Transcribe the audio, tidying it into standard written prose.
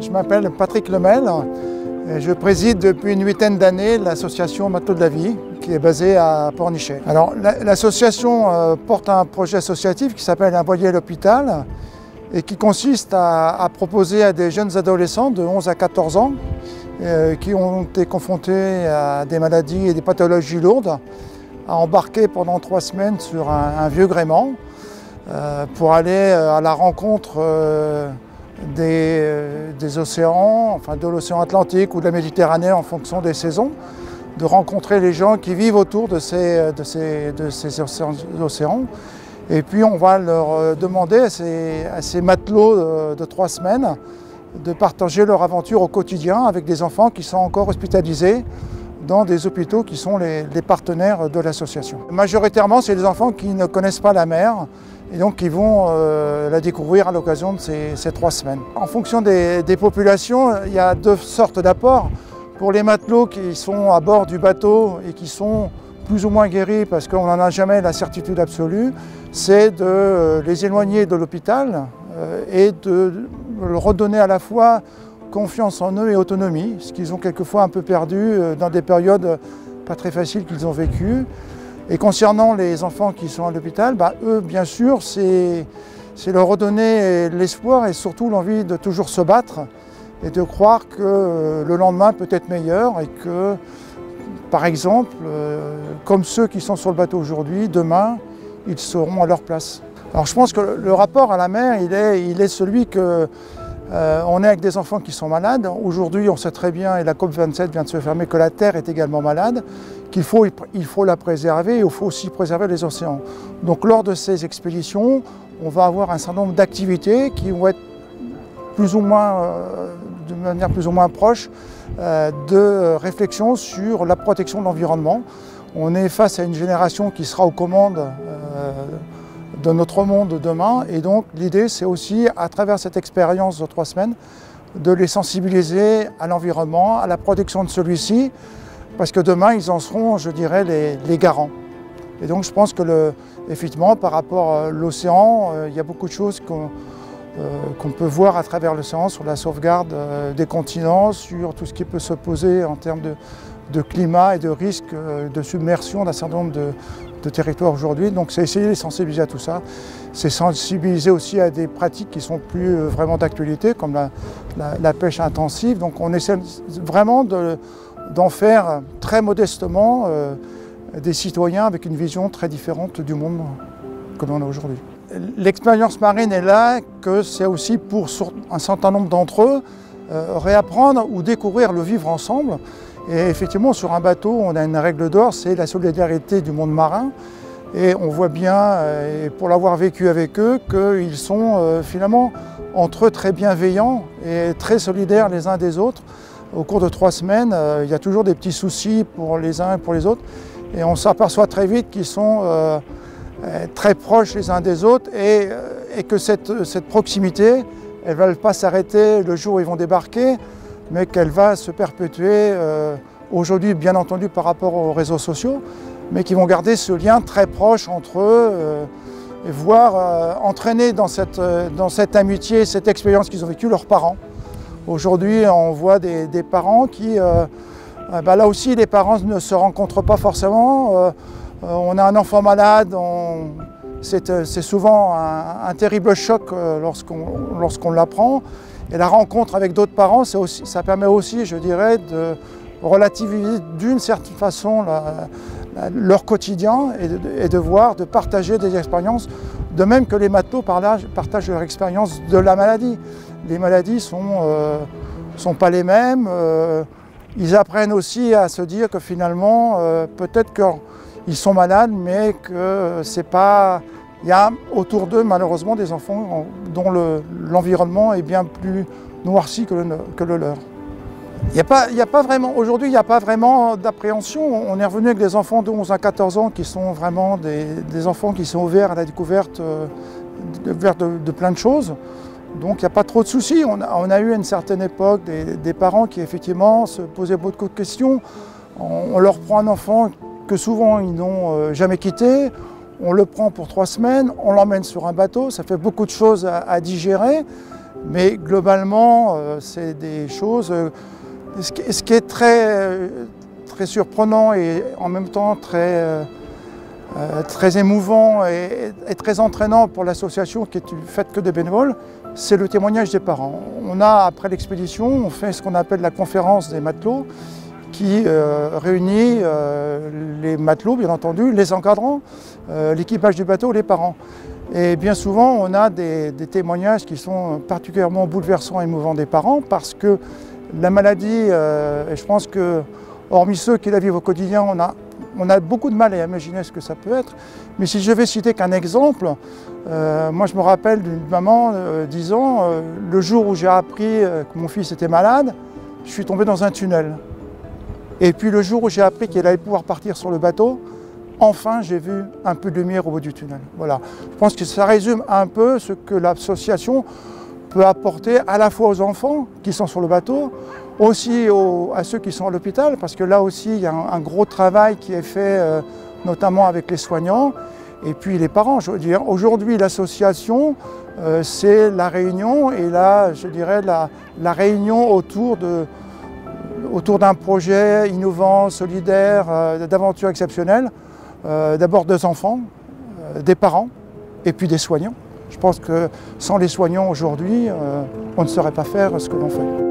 Je m'appelle Patrick Lemel et je préside depuis une huitaine d'années l'association Matelots de la Vie qui est basée à Pornichet. Alors l'association porte un projet associatif qui s'appelle Un voilier à l'hôpital et qui consiste à proposer à des jeunes adolescents de 11 à 14 ans qui ont été confrontés à des maladies et des pathologies lourdes à embarquer pendant 3 semaines sur un vieux gréement pour aller à la rencontre des océans, enfin de l'océan Atlantique ou de la Méditerranée en fonction des saisons, de rencontrer les gens qui vivent autour de ces océans. Et puis on va leur demander à ces matelots de 3 semaines de partager leur aventure au quotidien avec des enfants qui sont encore hospitalisés dans des hôpitaux qui sont les partenaires de l'association. Majoritairement, c'est des enfants qui ne connaissent pas la mer et donc qui vont la découvrir à l'occasion de ces 3 semaines. En fonction des populations, il y a 2 sortes d'apports. Pour les matelots qui sont à bord du bateau et qui sont plus ou moins guéris parce qu'on n'en a jamais la certitude absolue, c'est de les éloigner de l'hôpital et de leur redonner à la fois confiance en eux et autonomie, ce qu'ils ont quelquefois un peu perdu dans des périodes pas très faciles qu'ils ont vécues. Et concernant les enfants qui sont à l'hôpital, eux, bien sûr, c'est leur redonner l'espoir et surtout l'envie de toujours se battre et de croire que le lendemain peut être meilleur et que, par exemple, comme ceux qui sont sur le bateau aujourd'hui, demain, ils seront à leur place. Alors je pense que le rapport à la mer, il est celui que on est avec des enfants qui sont malades. Aujourd'hui, on sait très bien, et la COP27 vient de se fermer, que la Terre est également malade, qu'il faut la préserver et il faut aussi préserver les océans. Donc lors de ces expéditions, on va avoir un certain nombre d'activités qui vont être plus ou moins, de manière plus ou moins proche de réflexion sur la protection de l'environnement. On est face à une génération qui sera aux commandes de notre monde demain et donc l'idée c'est aussi à travers cette expérience de 3 semaines de les sensibiliser à l'environnement, à la protection de celui-ci parce que demain ils en seront, je dirais, les garants. Et donc je pense que effectivement par rapport à l'océan, il y a beaucoup de choses qu'on peut voir à travers l'océan sur la sauvegarde des continents, sur tout ce qui peut se poser en termes de climat et de risque de submersion d'un certain nombre de territoires aujourd'hui. Donc c'est essayer de les sensibiliser à tout ça. C'est sensibiliser aussi à des pratiques qui sont plus vraiment d'actualité, comme la pêche intensive. Donc on essaie vraiment d'en faire très modestement des citoyens avec une vision très différente du monde que l'on a aujourd'hui. L'expérience marine est là que c'est aussi pour un certain nombre d'entre eux réapprendre ou découvrir le vivre ensemble. Et effectivement, sur un bateau, on a une règle d'or, c'est la solidarité du monde marin. Et on voit bien, et pour l'avoir vécu avec eux, qu'ils sont finalement entre eux très bienveillants et très solidaires les uns des autres. Au cours de 3 semaines, il y a toujours des petits soucis pour les uns et pour les autres. Et on s'aperçoit très vite qu'ils sont très proches les uns des autres et que cette proximité, elle ne va pas s'arrêter le jour où ils vont débarquer, mais qu'elle va se perpétuer aujourd'hui, bien entendu, par rapport aux réseaux sociaux, mais qui vont garder ce lien très proche entre eux et voire entraîner dans cette amitié, cette expérience qu'ils ont vécue leurs parents. Aujourd'hui, on voit des parents qui, là aussi, les parents ne se rencontrent pas forcément. On a un enfant malade, c'est souvent un terrible choc lorsqu'on l'apprend. Et la rencontre avec d'autres parents, ça permet aussi, je dirais, de relativiser d'une certaine façon leur quotidien et de partager des expériences, de même que les matelots partagent leur expérience de la maladie. Les maladies sont pas les mêmes. Ils apprennent aussi à se dire que finalement, peut-être qu'ils sont malades, mais que c'est pas... Il y a autour d'eux, malheureusement, des enfants dont l'environnement est bien plus noirci que le leur. Aujourd'hui, il n'y a pas vraiment d'appréhension. On est revenu avec des enfants de 11 à 14 ans qui sont vraiment des enfants qui sont ouverts à la découverte de plein de choses. Donc il n'y a pas trop de soucis. On a eu à une certaine époque des parents qui effectivement se posaient beaucoup de questions. On leur prend un enfant que souvent ils n'ont jamais quitté. On le prend pour 3 semaines, on l'emmène sur un bateau, ça fait beaucoup de choses à digérer. Mais globalement, c'est des choses... ce qui est très surprenant et en même temps très émouvant et très entraînant pour l'association qui est faite que de bénévoles, c'est le témoignage des parents. On a, après l'expédition, on fait ce qu'on appelle la conférence des matelots, qui réunit les matelots, bien entendu, les encadrants, l'équipage du bateau, les parents. Et bien souvent, on a des témoignages qui sont particulièrement bouleversants et émouvants des parents parce que la maladie, et je pense que, hormis ceux qui la vivent au quotidien, on a beaucoup de mal à imaginer ce que ça peut être. Mais si je vais citer qu'un exemple, moi je me rappelle d'une maman disant le jour où j'ai appris que mon fils était malade, je suis tombé dans un tunnel. Et puis le jour où j'ai appris qu'il allait pouvoir partir sur le bateau, enfin j'ai vu un peu de lumière au bout du tunnel. Voilà. Je pense que ça résume un peu ce que l'association peut apporter à la fois aux enfants qui sont sur le bateau, aussi à ceux qui sont à l'hôpital, parce que là aussi il y a un gros travail qui est fait, notamment avec les soignants, et puis les parents. Je veux dire, aujourd'hui l'association, c'est la réunion, et là je dirais la réunion autour d'un projet innovant, solidaire, d'aventure exceptionnelle. D'abord deux enfants, des parents et puis des soignants. Je pense que sans les soignants aujourd'hui, on ne saurait pas faire ce que l'on fait.